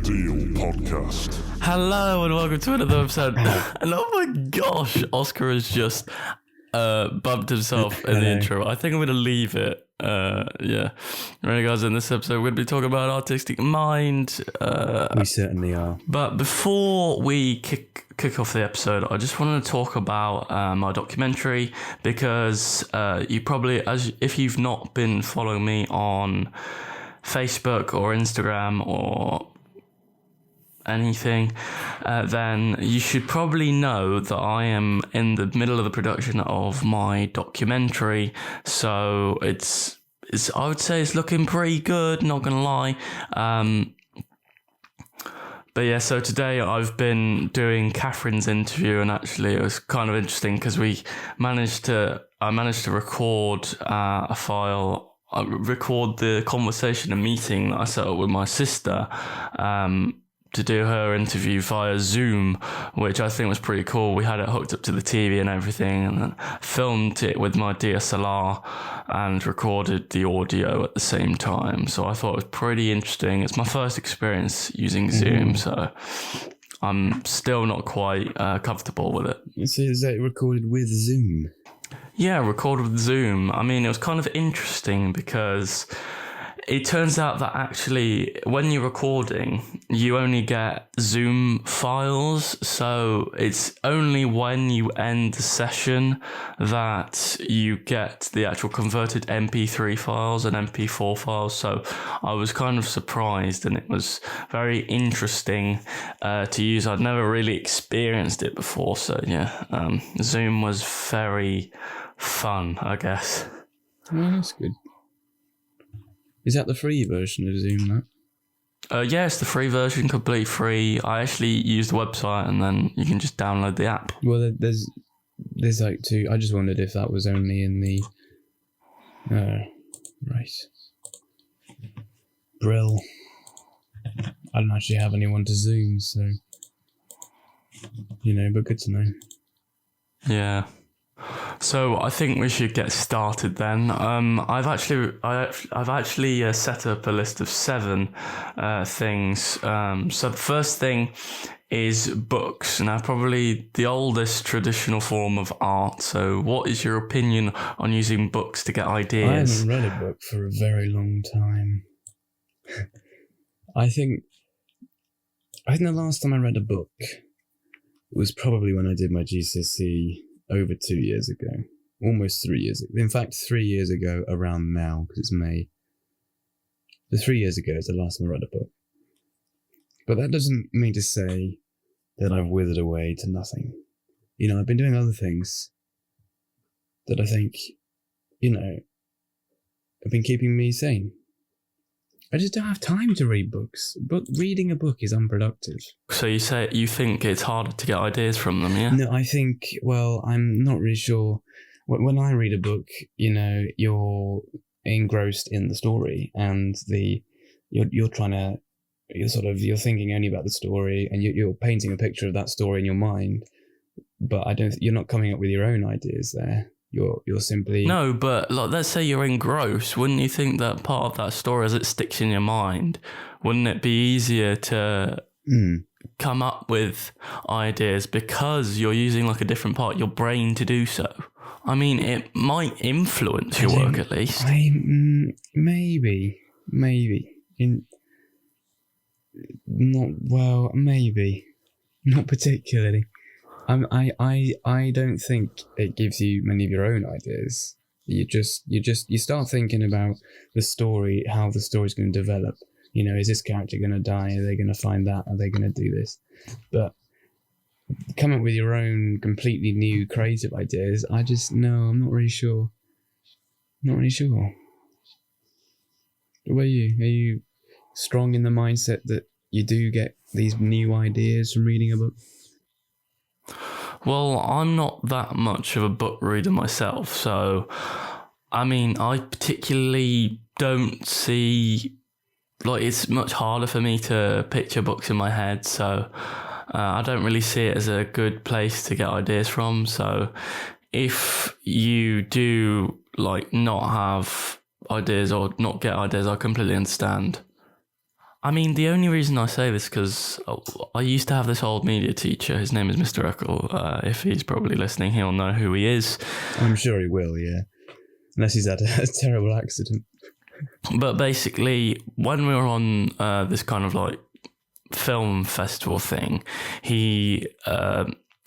Deal Podcast. Hello and welcome to another episode. And oh my gosh, Oscar has just bumped himself in the intro. I think I'm going to leave it. Yeah. Right, guys, in this episode, we're going to be talking about artistic mind. We certainly are. But before we kick off the episode, I just wanted to talk about my documentary because you probably, if you've not been following me on Facebook or Instagram or anything, then you should probably know that I am in the middle of the production of my documentary. So it's I would say it's looking pretty good, not gonna lie. But yeah, so today I've been doing Catherine's interview, and actually it was kind of interesting because I managed to record a file. I record the conversation, a meeting that I set up with my sister to do her interview via Zoom, which I think was pretty cool. We had it hooked up to the TV and everything, and then filmed it with my DSLR and recorded the audio at the same time. So I thought it was pretty interesting. It's my first experience using Zoom, so I'm still not quite comfortable with it. So is that recorded with Zoom? Yeah, recorded with Zoom. I mean, it was kind of interesting because it turns out that actually when you're recording, you only get Zoom files. So it's only when you end the session that you get the actual converted MP3 files and MP4 files. So I was kind of surprised, and it was very interesting to use. I'd never really experienced it before. So yeah, Zoom was very fun, I guess. Oh, that's good. Is that the free version of Zoom, that? Yeah, it's the free version, completely free. I actually use the website, and then you can just download the app. Well, there's like two. I just wondered if that was only in the right. Brill. I don't actually have anyone to Zoom, so but good to know. Yeah. So I think we should get started then. I've actually set up a list of 7 things. So the first thing is books. Now, probably the oldest traditional form of art. So what is your opinion on using books to get ideas? I haven't read a book for a very long time. I think the last time I read a book was probably when I did my GCSE over 2 years ago, almost 3 years ago. In fact, 3 years ago around now, because it's May. So 3 years ago is the last time I read a book. But that doesn't mean to say that I've withered away to nothing. I've been doing other things that I think, have been keeping me sane. I just don't have time to read books. Reading a book is unproductive. So you think it's harder to get ideas from them, yeah? No, I think, I'm not really sure. When I read a book, you're engrossed in the story, and you're thinking only about the story, and you're painting a picture of that story in your mind. But you're not coming up with your own ideas there. You're simply... No, but let's say you're engrossed. Wouldn't you think that part of that story, as it sticks in your mind, wouldn't it be easier to come up with ideas because you're using a different part of your brain to do so? I mean, it might influence your work at least. Maybe. Maybe. Not particularly. I don't think it gives you many of your own ideas. You start thinking about the story, how the story's going to develop. Is this character going to die? Are they going to find that? Are they going to do this? But come up with your own completely new creative ideas. I'm not really sure. Not really sure. What are you? Are you strong in the mindset that you do get these new ideas from reading a book? Well, I'm not that much of a book reader myself, so I mean, I particularly don't see, it's much harder for me to picture books in my head, so I don't really see it as a good place to get ideas from. So if you do not have ideas or not get ideas, I completely understand. I mean, the only reason I say this because I used to have this old media teacher. His name is Mr. Eccles. If he's probably listening, he'll know who he is. I'm sure he will, yeah. Unless he's had a terrible accident. But basically, when we were on this kind of like film festival thing, he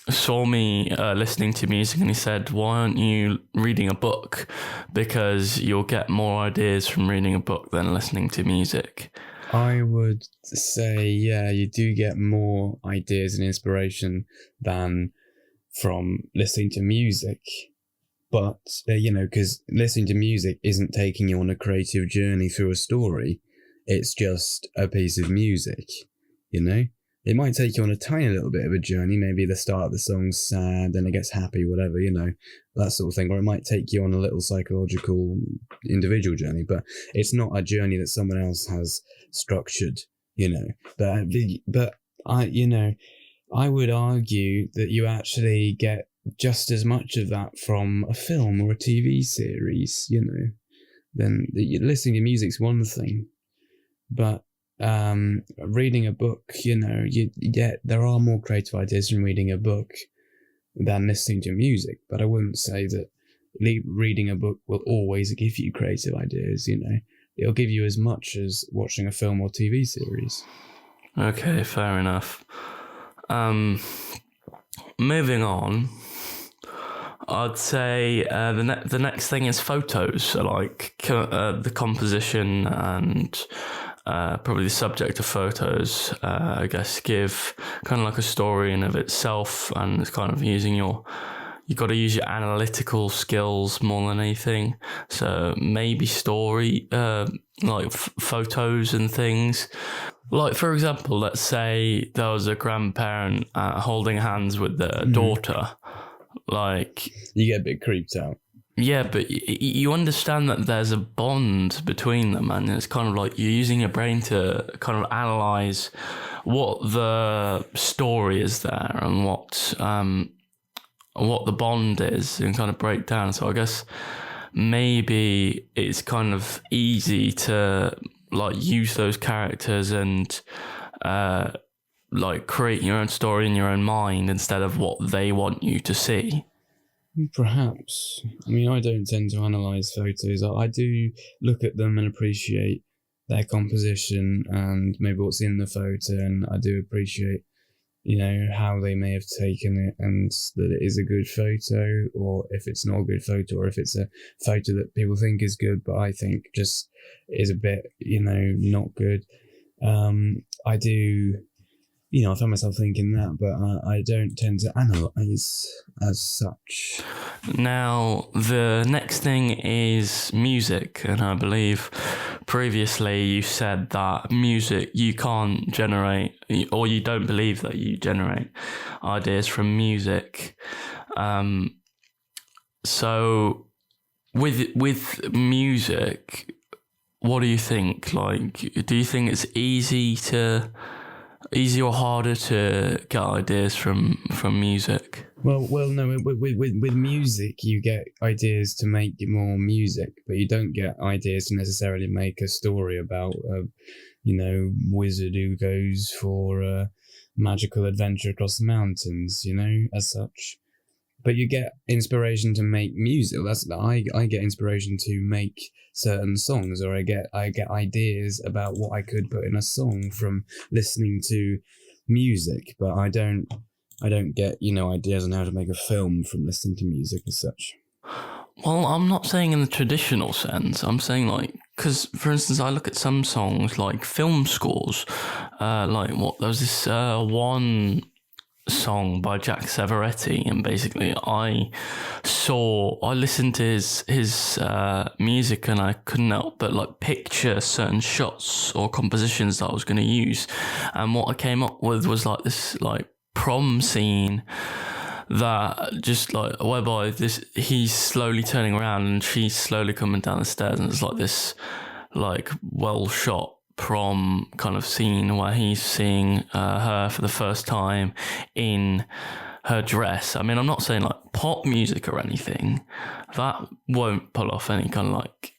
saw me listening to music and he said, why aren't you reading a book? Because you'll get more ideas from reading a book than listening to music. I would say, yeah, you do get more ideas and inspiration than from listening to music. But, because listening to music isn't taking you on a creative journey through a story. It's just a piece of music, It might take you on a tiny little bit of a journey. Maybe the start of the song's sad, then it gets happy, whatever, that sort of thing. Or it might take you on a little psychological individual journey, but it's not a journey that someone else has structured, But I would argue that you actually get just as much of that from a film or a TV series, Then listening to music's one thing, but reading a book, there are more creative ideas from reading a book than listening to music. But I wouldn't say that reading a book will always give you creative ideas. It'll give you as much as watching a film or TV series. Okay, fair enough. Moving on, I'd say the next thing is photos. So like the composition and probably the subject of photos, I guess, give kind of like a story in of itself, and it's kind of you've got to use your analytical skills more than anything. So maybe story, like photos and things. Like, for example, let's say there was a grandparent holding hands with their daughter. Like, you get a bit creeped out. Yeah, but you understand that there's a bond between them, and it's kind of like you're using your brain to kind of analyze what the story is there and what the bond is, and kind of break down. So I guess maybe it's kind of easy to like use those characters and like create your own story in your own mind instead of what they want you to see. Perhaps. I mean, I don't tend to analyse photos. I do look at them and appreciate their composition and maybe what's in the photo, and I do appreciate, how they may have taken it and that it is a good photo, or if it's not a good photo, or if it's a photo that people think is good but I think just is a bit, not good. I do... I found myself thinking that, but I don't tend to analyse as such. Now, the next thing is music, and I believe previously you said that music, you can't generate, or you don't believe that you generate ideas from music. So, with music, what do you think? Like, do you think it's easy or harder to get ideas from music? Well, no. With music, you get ideas to make more music, but you don't get ideas to necessarily make a story about a, wizard who goes for a magical adventure across the mountains, as such. But you get inspiration to make music. I get inspiration to make certain songs, or I get ideas about what I could put in a song from listening to music. But I don't get ideas on how to make a film from listening to music as such. Well, I'm not saying in the traditional sense. I'm saying because for instance, I look at some songs like film scores. There was this one song by Jack Severetti, and basically I listened to his music, and I couldn't help but picture certain shots or compositions that I was going to use, and what I came up with was this prom scene that just whereby he's slowly turning around and she's slowly coming down the stairs, and it's this well shot prom kind of scene where he's seeing her for the first time in her dress. I mean, I'm not saying pop music or anything. That won't pull off any kind of like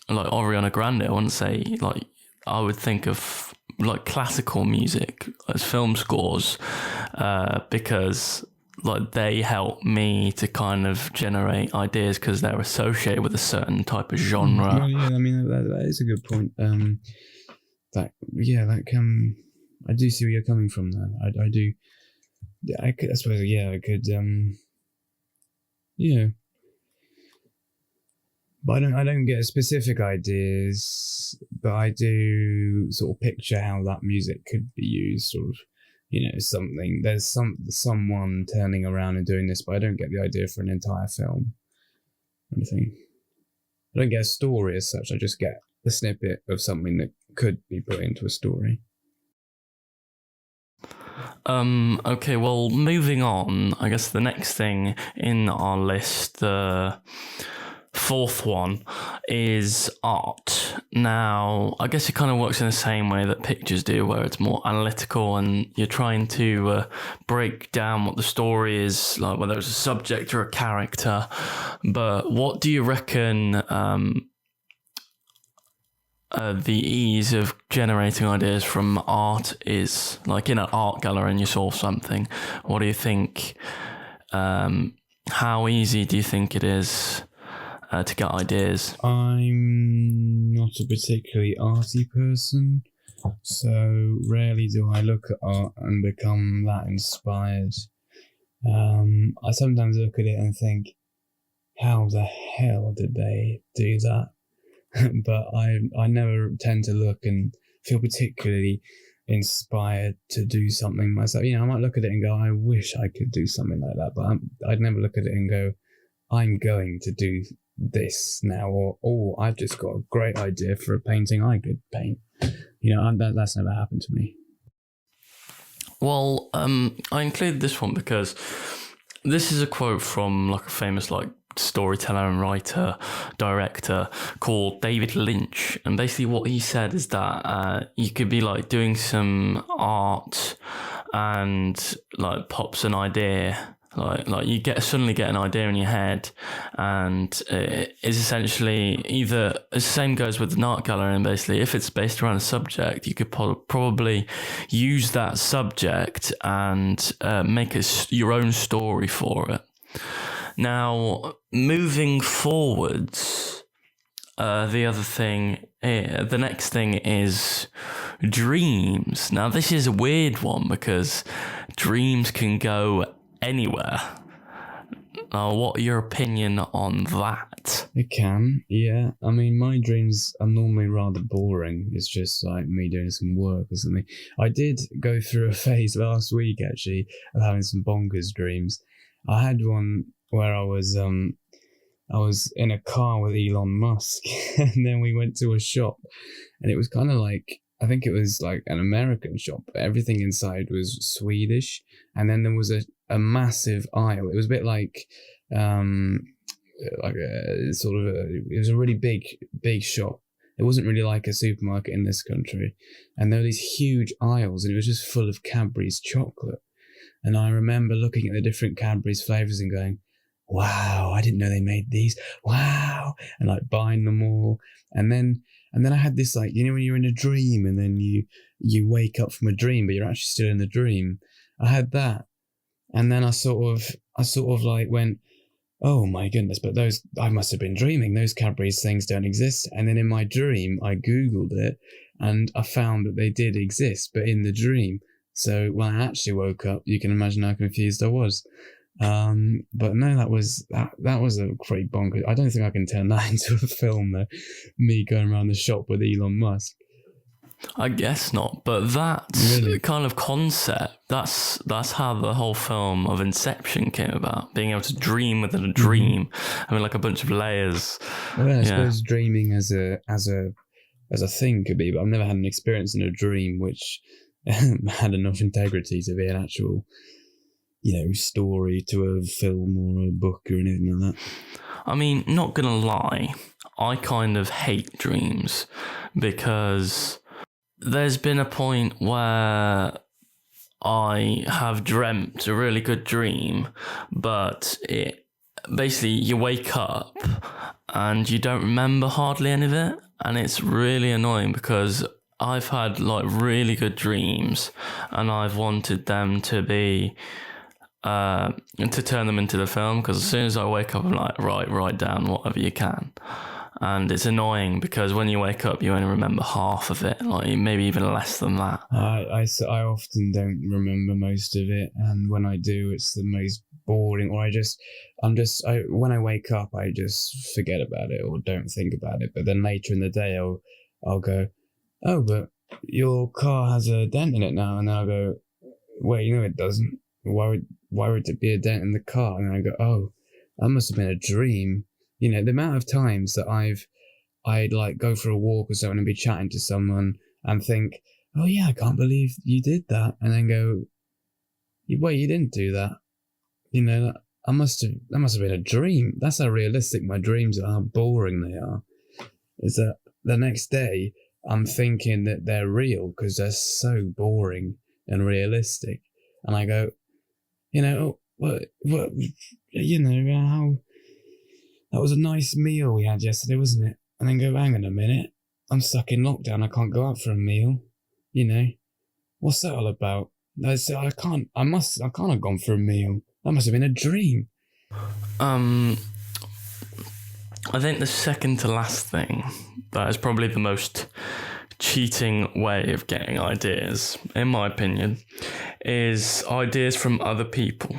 Ariana Grande. I wouldn't say I would think of like classical music as film scores, because like they help me to kind of generate ideas because they're associated with a certain type of genre. Well, yeah, I mean that is a good point. I do see where you're coming from there. I do. I could, I suppose, yeah, I could. Yeah, but I don't get specific ideas, but I do sort of picture how that music could be used, sort of, something. There's someone turning around and doing this, but I don't get the idea for an entire film or anything. I don't get a story as such. I just get the snippet of something that could be put into a story. Okay, well, moving on, I guess the next thing in our list, the fourth one, is art. Now, I guess it kind of works in the same way that pictures do, where it's more analytical and you're trying to break down what the story is, like whether it's a subject or a character. But what do you reckon the ease of generating ideas from art is? Like in an art gallery and you saw something, what do you think, how easy do you think it is to get ideas? I'm not a particularly arty person, so rarely do I look at art and become that inspired. I sometimes look at it and think, how the hell did they do that? But I never tend to look and feel particularly inspired to do something myself. I might look at it and go, I wish I could do something like that, but I'd never look at it and go, I'm going to do this now, or oh, I've just got a great idea for a painting I could paint. That's never happened to me. Well, I included this one because this is a quote from like a famous storyteller and writer, director called David Lynch, and basically what he said is that you could be like doing some art and like pops an idea, like you suddenly get an idea in your head, and it's essentially either the same goes with an art gallery, and basically if it's based around a subject, you could probably use that subject and make your own story for it. Now, moving forwards, the next thing is dreams. Now, this is a weird one because dreams can go anywhere. What are your opinion on that? It can, yeah. I mean, my dreams are normally rather boring. It's just like me doing some work or something. I did go through a phase last week, actually, of having some bonkers dreams. I had one where I was in a car with Elon Musk, and then we went to a shop, and it was kind of like, I think it was like an American shop, but everything inside was Swedish, and then there was a massive aisle. It was a bit like it was a really big shop. It wasn't really like a supermarket in this country, and there were these huge aisles, and it was just full of Cadbury's chocolate. And I remember looking at the different Cadbury's flavours and going, wow, I didn't know they made these. Wow. And like buying them all. And then I had this, like, when you're in a dream and then you wake up from a dream, but you're actually still in the dream. I had that. And then I sort of like went, oh my goodness, but I must have been dreaming. Those Cadbury's things don't exist. And then in my dream, I Googled it and I found that they did exist, but in the dream. So when I actually woke up, you can imagine how confused I was. But no, that was a great bonkers. I don't think I can turn that into a film, though. Me going around the shop with Elon Musk. I guess not, but that's really kind of concept. That's how the whole film of Inception came about. Being able to dream within a dream, having like a bunch of layers. Well, I suppose dreaming as a thing could be, but I've never had an experience in a dream which had enough integrity to be an actual, story to a film or a book or anything like that. I mean, not gonna lie, I kind of hate dreams because there's been a point where I have dreamt a really good dream, but it basically you wake up and you don't remember hardly any of it, and it's really annoying because I've had like really good dreams, and I've wanted them to be to turn them into the film, because as soon as I wake up, I'm like, write down whatever you can. And it's annoying because when you wake up, you only remember half of it, like maybe even less than that. I often don't remember most of it, and when I do, it's the most boring. Or when I wake up, I just forget about it or don't think about it. But then later in the day, I'll go, oh, but your car has a dent in it now, and then I'll go, wait, no, it doesn't. Why would it be a dent in the car? And I go, oh, that must have been a dream. You know, the amount of times that I'd like go for a walk or something and be chatting to someone and think, oh yeah, I can't believe you did that, and then go, wait, you didn't do that. You know, that must have been a dream. That's how realistic my dreams are, how boring they are. Is that the next day I'm thinking that they're real because they're so boring and realistic, and I go, you know, what, you know, how. That was a nice meal we had yesterday, wasn't it? And then go, hang on a minute, I'm stuck in lockdown, I can't go out for a meal. You know, what's that all about? I can't have gone for a meal. That must have been a dream. I think the second to last thing, that is probably the most cheating way of getting ideas, in my opinion, is ideas from other people.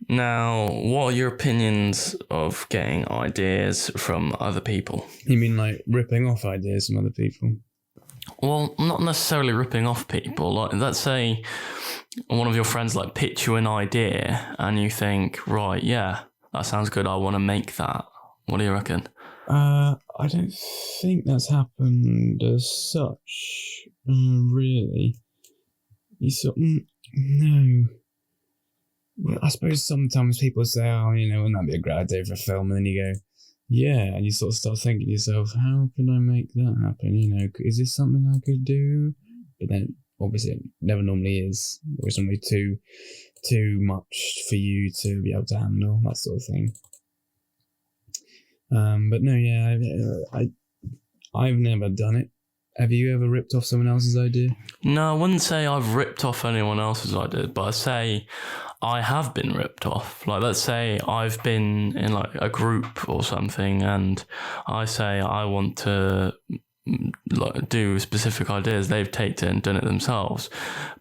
Now, what are your opinions of getting ideas from other people? You mean like ripping off ideas from other people? Well, not necessarily ripping off people. Like, let's say one of your friends like pitch you an idea and you think, right, yeah, that sounds good, I want to make that. What do you reckon? I don't think that's happened as such, really. No. Well, I suppose sometimes people say, oh, you know, wouldn't that be a great idea for a film? And then you go, yeah, and you sort of start thinking to yourself, how can I make that happen? You know, is this something I could do? But then, obviously, it never normally is. It's normally too much for you to be able to handle, that sort of thing. But no, yeah, I've never done it. Have you ever ripped off someone else's idea? No, I wouldn't say I've ripped off anyone else's idea, but I say I have been ripped off. Like, let's say I've been in like a group or something, and I say I want to like do specific ideas. They've taken it and done it themselves,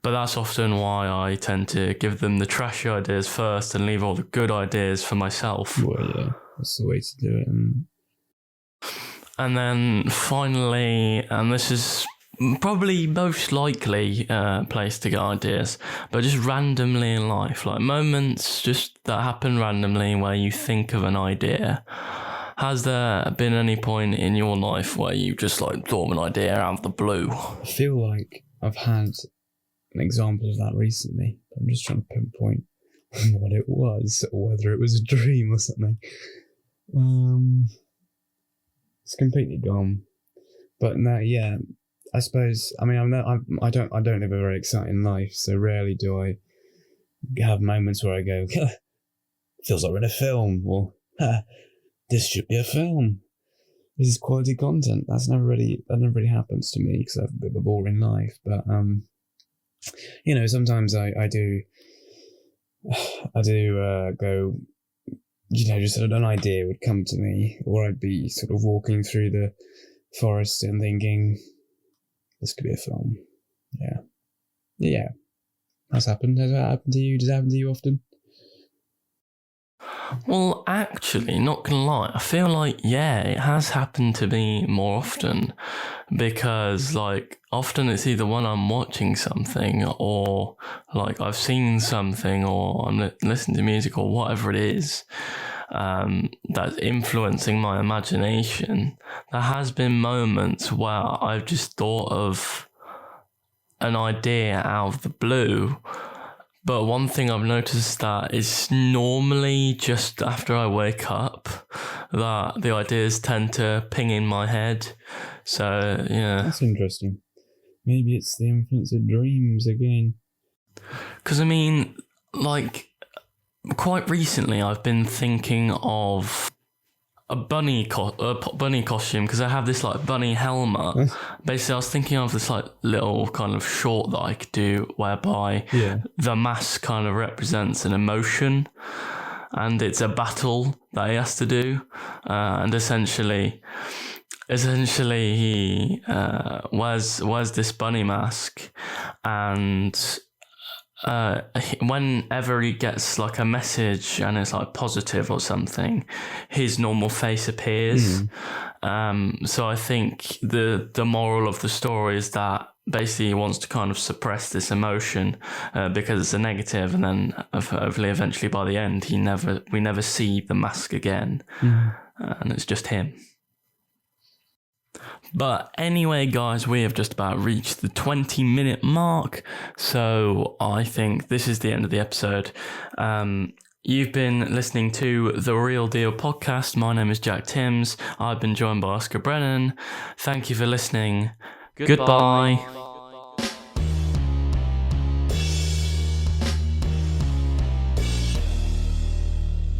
but that's often why I tend to give them the trashy ideas first and leave all the good ideas for myself. Well, yeah, that's the way to do it. And then finally, and this is probably most likely place to get ideas, but just randomly in life, like moments just that happen randomly where you think of an idea. Has there been any point in your life where you just like thought of an idea out of the blue? I feel like I've had an example of that recently. I'm just trying to pinpoint what it was, or whether it was a dream or something. It's completely gone. But no, yeah, I suppose. I mean, I don't live a very exciting life, so rarely do I have moments where I go, feels like we're in a film, or this should be a film. This is quality content. That never really happens to me because I have a bit of a boring life. But you know, sometimes I do go. You know, just an idea would come to me, or I'd be sort of walking through the forest and thinking, this could be a film. Yeah. That's happened. Has that happened to you? Does it happen to you often? Well, actually, not gonna lie, I feel like, yeah, it has happened to me more often, because like often it's either when I'm watching something, or like I've seen something, or I'm listening to music, or whatever it is that's influencing my imagination. There has been moments where I've just thought of an idea out of the blue. But one thing I've noticed that is normally just after I wake up that the ideas tend to ping in my head. So, yeah. That's interesting. Maybe it's the influence of dreams again. Because, I mean, like, quite recently I've been thinking of bunny costume, because I have this like bunny helmet. Basically, I was thinking of this like little kind of short that I could do whereby the mask kind of represents an emotion, and it's a battle that he has to do, and essentially he wears this bunny mask, and whenever he gets like a message and it's like positive or something, his normal face appears. So I think the moral of the story is that basically he wants to kind of suppress this emotion because it's a negative, and then hopefully eventually by the end we never see the mask again, and it's just him. But anyway, guys, we have just about reached the 20-minute mark, so I think this is the end of the episode. You've been listening to The Real Deal podcast. My name is Jack Timms. I've been joined by Oscar Brennan. Thank you for listening. Goodbye.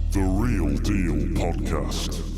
The Real Deal podcast.